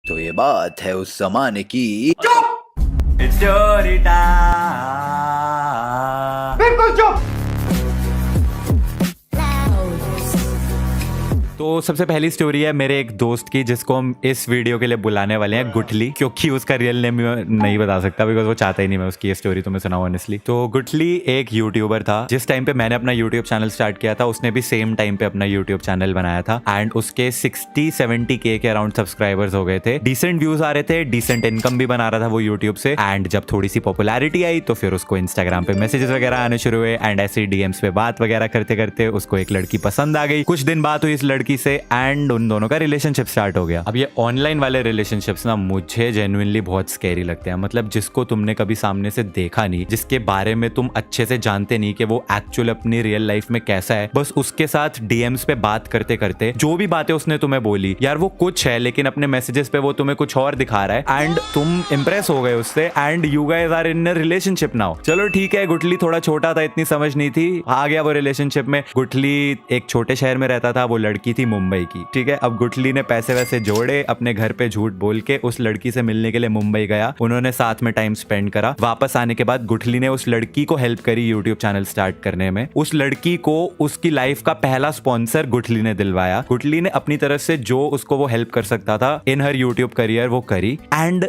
तो ये बात है उस जमाने की। Story time. बिल्कुल चुप। तो सबसे पहली स्टोरी है मेरे एक दोस्त की, जिसको हम इस वीडियो के लिए बुलाने वाले हैं गुठली, क्योंकि उसका रियल नेम मैं नहीं बता सकता बिकॉज वो चाहता ही नहीं मैं उसकी ये स्टोरी तुम्हें सुनाऊं ऑनेस्टली। तो गुठली एक यूट्यूबर था। जिस टाइम पे मैंने अपना यूट्यूब चैनल स्टार्ट किया था उसने भी सेम टाइम पे अपना यूट्यूब चैनल बनाया था एंड उसके 60-70K के अराउंड सब्सक्राइबर्स हो गए थे। डिसेंट व्यूज आ रहे थे, डिसेंट इनकम भी बना रहा था वो यूट्यूब से। एंड जब थोड़ी सी पॉपुलैरिटी आई तो फिर उसको इंस्टाग्राम पे मैसेजेस वगैरह आने शुरू हुए एंड ऐसे डीएम्स पे बात वगैरह करते करते उसको एक लड़की पसंद आ गई। कुछ दिन बात हुई इस लड़की से एंड उन दोनों का रिलेशनशिप स्टार्ट हो गया। अब ये ऑनलाइन वाले रिलेशनशिप्स ना मुझे जेन्युइनली बहुत स्कैरी लगते हैं। मतलब जिसको तुमने कभी सामने से देखा नहीं, जिसके बारे में तुम अच्छे से जानते नहीं कि वो एक्चुअल अपनी रियल लाइफ में कैसा है, बस उसके साथ डीएम्स पे बात करते करते जो भी बातें उसने तुम्हें बोली यार वो कुछ है, लेकिन अपने मैसेजेस पे वो तुम्हें कुछ और दिखा रहा है एंड तुम इंप्रेस हो गए उससे and you guys are in a relationship now. चलो ठीक है, गुठली थोड़ा छोटा था, इतनी समझ नहीं थी, आ गया वो रिलेशनशिप में। गुठली एक छोटे शहर में रहता था, वो लड़की थी मुंबई की, ठीक है। अब गुठली ने पैसे वैसे जोड़े, अपने घर पे झूठ बोल के उस लड़की से मिलने के लिए मुंबई गया। उन्होंने साथ में टाइम स्पेंड करा। वापस आने के बाद गुठली ने उस लड़की को हेल्प करी यूट्यूब चैनल स्टार्ट करने में। उस लड़की को उसकी लाइफ का पहला स्पॉन्सर गुठली ने दिलवाया। गुठली ने अपनी तरफ से जो उसको वो हेल्प कर सकता था इन हर यूट्यूब करियर वो करी एंड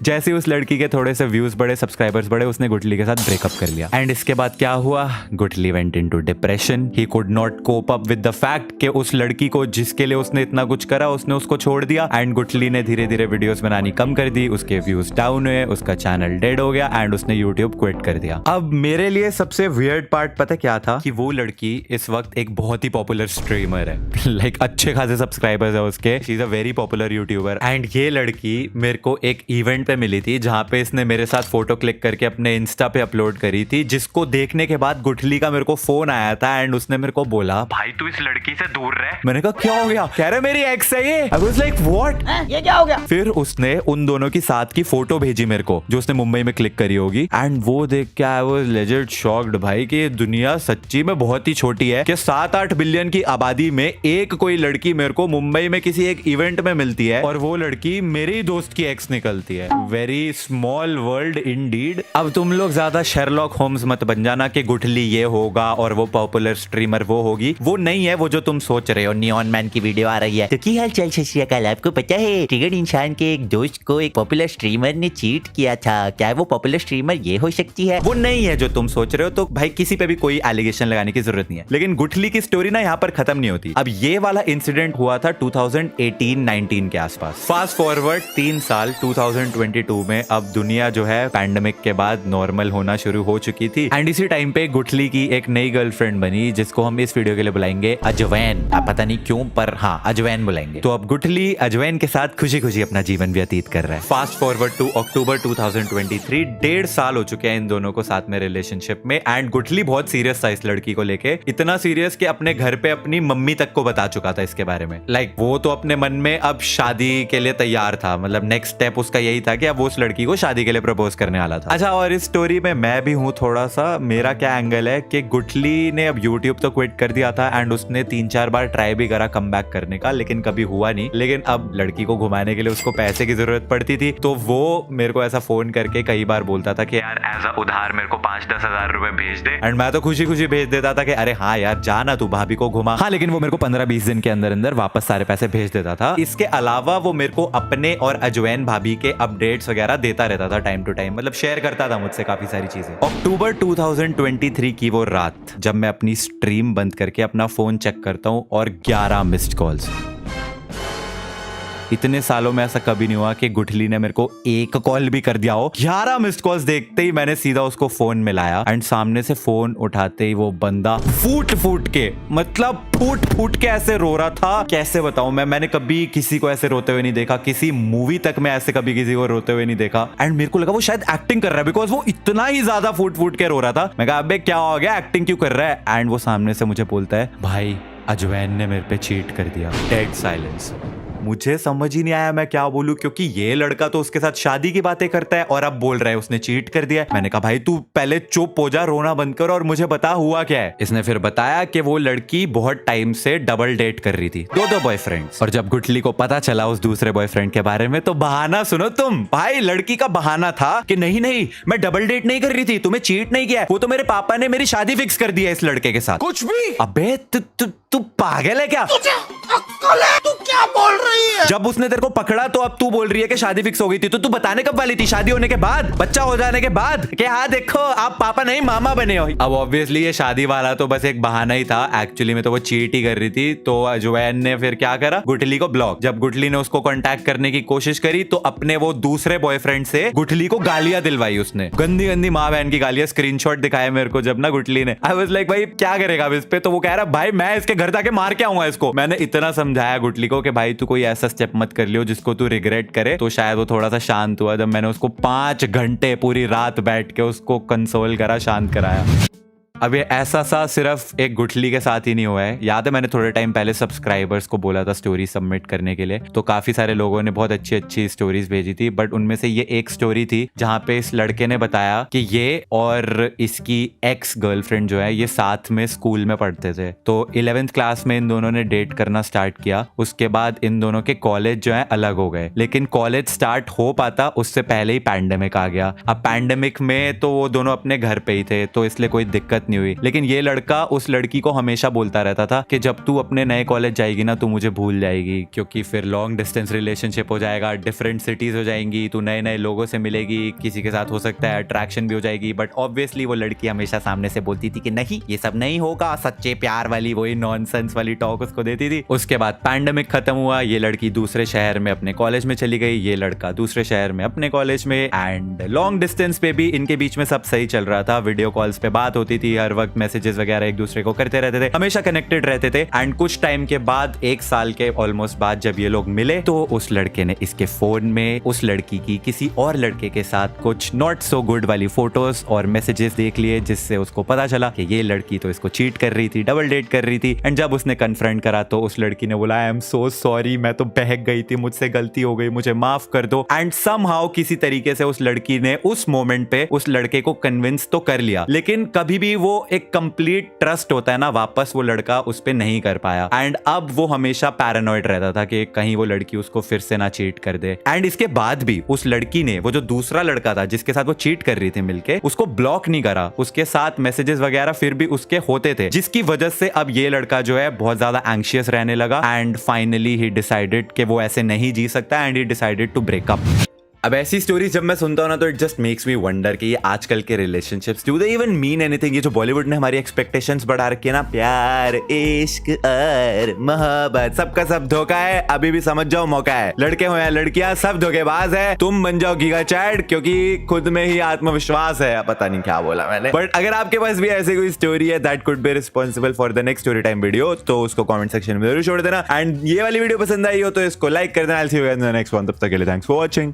जैसे उस लड़की के थोड़े से व्यूज बढ़े, सब्सक्राइबर्स बढ़े, उसने गुठली के साथ ब्रेकअप कर लिया। एंड इसके बाद क्या हुआ, Guthli went into depression. He could not cope up with the fact कि उस लड़की को जिसके लिए उसने इतना कुछ करा उसने उसको छोड़ दिया एंड गुठली ने धीरे धीरे वीडियोस बनानी कम कर दी। उसके व्यूज डाउन हुए, उसका चैनल डेड हो गया एंड उसने यूट्यूब क्विट कर दिया। अब मेरे लिए सबसे वियर्ड पार्ट पता क्या था कि वो लड़की इस वक्त एक बहुत ही पॉपुलर स्ट्रीमर है। लाइक अच्छे खासे सब्सक्राइबर्स है उसके, she is a very popular YouTuber. And ये लड़की मेरे को एक इवेंट पे मिली थी जहां पे इसने मेरे साथ फोटो क्लिक करके अपने इंस्टा पे अपलोड करी थी, जिसको देखने के बाद गुठली का मेरे को फोन आया था एंड उसने मेरे को बोला भाई तू इस लड़की से दूर रह। मैंने कहा क्या हो गया? कह रहे मेरी एक्स है ये। आई वाज लाइक व्हाट, ये क्या हो गया? फिर उसने उन दोनों की साथ की फोटो भेजी मेरे को जो उसने मुंबई में क्लिक करी होगी एंड वो देख के आई वाज लेजिट शॉक्ड भाई कि दुनिया सच्ची में बहुत ही छोटी है कि 7-8 बिलियन की आबादी में एक कोई लड़की मेरे को मुंबई में किसी एक इवेंट में मिलती है और वो लड़की मेरे ही दोस्त की एक्स निकलती है। Very small world Indeed. अब तुम लोग ज्यादा शेरलॉक होम्स मत बन जाना कि गुठली ये होगा और वो पॉपुलर स्ट्रीमर वो होगी। वो नहीं है वो जो तुम सोच रहे हो। नियॉन मैन की वीडियो आ रही है। तो की हाल चाल, सत श्री अकाल। आपको पता है ट्रिगर्ड इंसान के एक दोस्त को एक पॉपुलर स्ट्रीमर ने चीट किया था। क्या वो पॉपुलर स्ट्रीमर ये हो सकती है? वो नहीं है जो तुम सोच रहे हो। तो भाई किसी पे भी कोई एलिगेशन लगाने की जरूरत नहीं है। लेकिन गुठली की स्टोरी ना यहाँ पर खत्म नहीं होती। अब ये वाला इंसिडेंट हुआ था 2018-19 के आसपास। फास्ट फॉरवर्ड 3 साल 2022 में अब दुनिया जो है पैंडेमिक के बाद नॉर्मल होना शुरू हो चुकी थी एंड इसी टाइम पे गुठली की एक नई गर्लफ्रेंड बनी जिसको हम इस वीडियो के लिए बुलाएंगे अजवैन। आप पता नहीं क्यों पर हाँ अजवैन बुलाएंगे। तो अब गुठली अजवैन के साथ खुशी खुशी अपना जीवन व्यतीत कर रहा है। फास्ट फॉरवर्ड टू अक्टूबर 2023, 1.5 साल हो चुके हैं इन दोनों को साथ में रिलेशनशिप में एंड गुठली बहुत सीरियस था इस लड़की को लेके। इतना सीरियस कि अपने घर पे अपनी मम्मी तक को बता चुका था इसके बारे में। लाइक वो तो अपने मन में अब शादी के लिए तैयार था। मतलब नेक्स्ट स्टेप उसका यही था कि अब वो उस लड़की को शादी के लिए प्रपोज करने वाला था। अच्छा, और इस स्टोरी में मैं भी हूँ थोड़ा सा। मेरा क्या एंगल है कि गुठली ने अब यूट्यूब तो क्विट कर दिया था एंड उसने 3-4 बार ट्राई भी करा कम बैक करने का, लेकिन कभी हुआ नहीं। लेकिन अब लड़की को घुमाने के लिए उसको पैसे की जरूरत पड़ती थी तो वो मेरे को ऐसा फोन करके कई बार बोलता था कि यार एज अ उधार मेरे को 5-10 हजार रुपए भेज दे एंड मैं तो खुशी खुशी भेज देता था कि अरे हाँ यार जाना तू भाभी को घुमा। हाँ, लेकिन वो मेरे को 15-20 दिन के अंदर अंदर वापस सारे पैसे भेज देता था। इसके अलावा वो मेरे को अपने और अजवैन भाभी के अपडेट्स वगैरह देता रहता था टाइम टू टाइम। मतलब शेयर करता था मुझसे काफी सारी चीजें। अक्टूबर 2023 की वो रात जब मैं अपनी स्ट्रीम बंद करके अपना फोन चेक करता हूँ और 11 मिस्ड कॉल्स। इतने सालों में ऐसा कभी नहीं हुआ कि गुठली ने मेरे को एक कॉल भी कर दिया हो। 11 मिस्ड कॉल्स देखते ही मैंने सीधा उसको फोन मिलाया एंड सामने से फोन उठाते ही वो बंदा फूट फूट के ऐसे रो रहा था। कैसे बताऊं मैंने कभी किसी को ऐसे रोते हुए नहीं देखा। किसी मूवी तक में ऐसे कभी किसी को रोते हुए नहीं देखा एंड मेरे को लगा वो शायद एक्टिंग कर रहा है बिकॉज वो इतना ही ज्यादा फूट के रो रहा था। मैं कहा अबे क्या हो गया, एक्टिंग क्यों कर रहा है? एंड वो सामने से मुझे बोलता है भाई अजवैन ने मेरे पे चीट कर दिया। Dead silence. मुझे समझ ही नहीं आया मैं क्या बोलूं, क्योंकि ये लड़का तो उसके साथ शादी की बातें करता है और अब बोल रहा है उसने चीट कर दिया है। मैंने कहा भाई तू पहले चुप हो जा, रोना बंद कर और मुझे बता हुआ क्या है। इसने फिर बताया कि वो लड़की बहुत टाइम से डबल डेट कर रही थी, दो बॉयफ्रेंड्स। और जब गुठली को पता चला उस दूसरे बॉयफ्रेंड के बारे में तो बहाना सुनो तुम भाई, लड़की का बहाना था कि नहीं नहीं मैं डबल डेट नहीं कर रही थी, तुम्हें चीट नहीं किया, वो तो मेरे पापा ने मेरी शादी फिक्स कर दी है इस लड़के के साथ। कुछ भी। अबे तू पागल है क्या? तुझे अक्ल है? तू क्या बोल रही है? जब उसने तेरे को पकड़ा तो अब तू बोल रही है कि शादी फिक्स हो गई थी, तो तू बताने कब वाली थी? शादी होने के बाद, बच्चा हो जाने के बाद कि हाँ देखो आप पापा नहीं मामा बने हो। अब ऑब्वियसली ये शादी वाला तो बस एक बहाना ही था, एक्चुअली में तो वो चीट ही कर रही थी। तो जोएन ने फिर क्या करा, गुठली को ब्लॉक। जब गुठली ने उसको कांटेक्ट करने की कोशिश करी तो अपने वो दूसरे बॉयफ्रेंड से गुठली को गालियां दिलवाई उसने, गंदी गंदी माँ बहन की गालियां। स्क्रीनशॉट दिखाया मेरे को जब ना गुठली ने। आई वाज लाइक भाई क्या करेगा अब इस पे? तो वो कह रहा भाई मैं इसके घर जाके मार के आऊंगा इसको। मैंने इतना समझाया गुठली को कि भाई तू कोई ऐसा स्टेप मत कर लियो जिसको तू रिग्रेट करे। तो शायद वो थोड़ा सा शांत हुआ जब मैंने उसको 5 घंटे पूरी रात बैठ के उसको कंसोल करा, शांत कराया। अब ये ऐसा सा सिर्फ एक गुठली के साथ ही नहीं हुआ है। याद है मैंने थोड़े टाइम पहले सब्सक्राइबर्स को बोला था स्टोरी सबमिट करने के लिए, तो काफी सारे लोगों ने बहुत अच्छी अच्छी स्टोरीज भेजी थी। बट उनमें से ये एक स्टोरी थी जहां पे इस लड़के ने बताया कि ये और इसकी एक्स गर्लफ्रेंड जो है ये साथ में स्कूल में पढ़ते थे। तो 11th क्लास में इन दोनों ने डेट करना स्टार्ट किया। उसके बाद इन दोनों के कॉलेज जो है अलग हो गए, लेकिन कॉलेज स्टार्ट हो पाता उससे पहले ही पैंडेमिक आ गया। अब पैंडेमिक में तो वो दोनों अपने घर पे ही थे तो इसलिए कोई दिक्कत नहीं हुई। लेकिन ये लड़का उस लड़की को हमेशा बोलता रहता था कि जब तू अपने नए कॉलेज जाएगी ना तू मुझे भूल जाएगी, क्योंकि फिर लॉन्ग डिस्टेंस रिलेशनशिप हो जाएगा, डिफरेंट सिटीज हो जाएंगी, तू नए नए लोगों से मिलेगी, किसी के साथ हो सकता है अट्रैक्शन भी हो जाएगी। बट ऑब्वियसली वो लड़की हमेशा सामने से बोलती थी कि नहीं ये सब नहीं होगा, सच्चे प्यार वाली वही नॉनसेंस वाली टॉक उसको देती थी। उसके बाद पैंडेमिक खत्म हुआ, ये लड़की दूसरे शहर में अपने कॉलेज में चली गई, ये लड़का दूसरे शहर में अपने कॉलेज में। एंड लॉन्ग डिस्टेंस पे भी इनके बीच में सब सही चल रहा था, वीडियो कॉल्स पे बात होती थी, हर वक्त मैसेजेस वगैरह एक दूसरे को करते रहते थे, हमेशा कनेक्टेड रहते थे। एंड कुछ टाइम के बाद 1 साल के ऑलमोस्ट बाद जब ये लोग मिले तो उस लड़के ने इसके फोन में उस लड़की की किसी और लड़के के साथ कुछ नॉट सो गुड वाली फोटोज और मैसेजेस देख लिए, जिससे उसको पता चला कि ये लड़की तो इसको चीट कर रही थी, डबल डेट कर रही थी। एंड जब उसने कन्फ्रंट करा तो उस लड़की ने बोला आई एम सो सॉरी, मैं तो बहक गई थी, मुझसे गलती हो गई, मुझे माफ कर दो। एंड समहाउ किसी तरीके से उस लड़की ने उस मोमेंट पे उस लड़के को कन्विंस तो कर लिया, लेकिन कभी भी वो एक कंप्लीट ट्रस्ट होता है ना, वापस वो लड़का उस पे नहीं कर पाया। एंड अब वो हमेशा पैरानॉइड रहता था कि कहीं वो लड़की उसको फिर से ना चीट कर दे। एंड इसके बाद भी उस लड़की ने वो जो दूसरा लड़का था जिसके साथ वो चीट कर रही थी मिलके, उसको ब्लॉक नहीं करा, उसके साथ मैसेजेस वगैरह फिर भी उसके होते थे, जिसकी वजह से अब ये लड़का जो है बहुत ज्यादा एंग्शियस रहने लगा। एंड फाइनली ही डिसाइडेड कि वो ऐसे नहीं जी सकता and he decided to break up. अब ऐसी स्टोरीज जब मैं सुनता हूँ ना तो it just makes me wonder कि ये आजकल के relationships do they even mean anything. ये जो बॉलीवुड ने हमारी एक्सपेक्टेशंस बढ़ा रखी है ना, प्यार इश्क और मोहब्बत, सबका सब धोखा है। अभी भी समझ जाओ मौका है, लड़के हो या लड़कियां सब धोखेबाज है। तुम बन जाओ गीगा चैट, क्योंकि खुद में ही आत्मविश्वास है। पता नहीं क्या बोला मैंने, बट अगर आपके पास भी ऐसी कोई स्टोरी है that could be responsible for the next story time video तो उसको कमेंट सेक्शन में जरूर छोड़ देना। एंड ये वाली वीडियो पसंद आई हो तो इसको लाइक कर देना। I'll see you guys in the next one. तब तक के लिए थैंक्स फॉर वॉचिंग।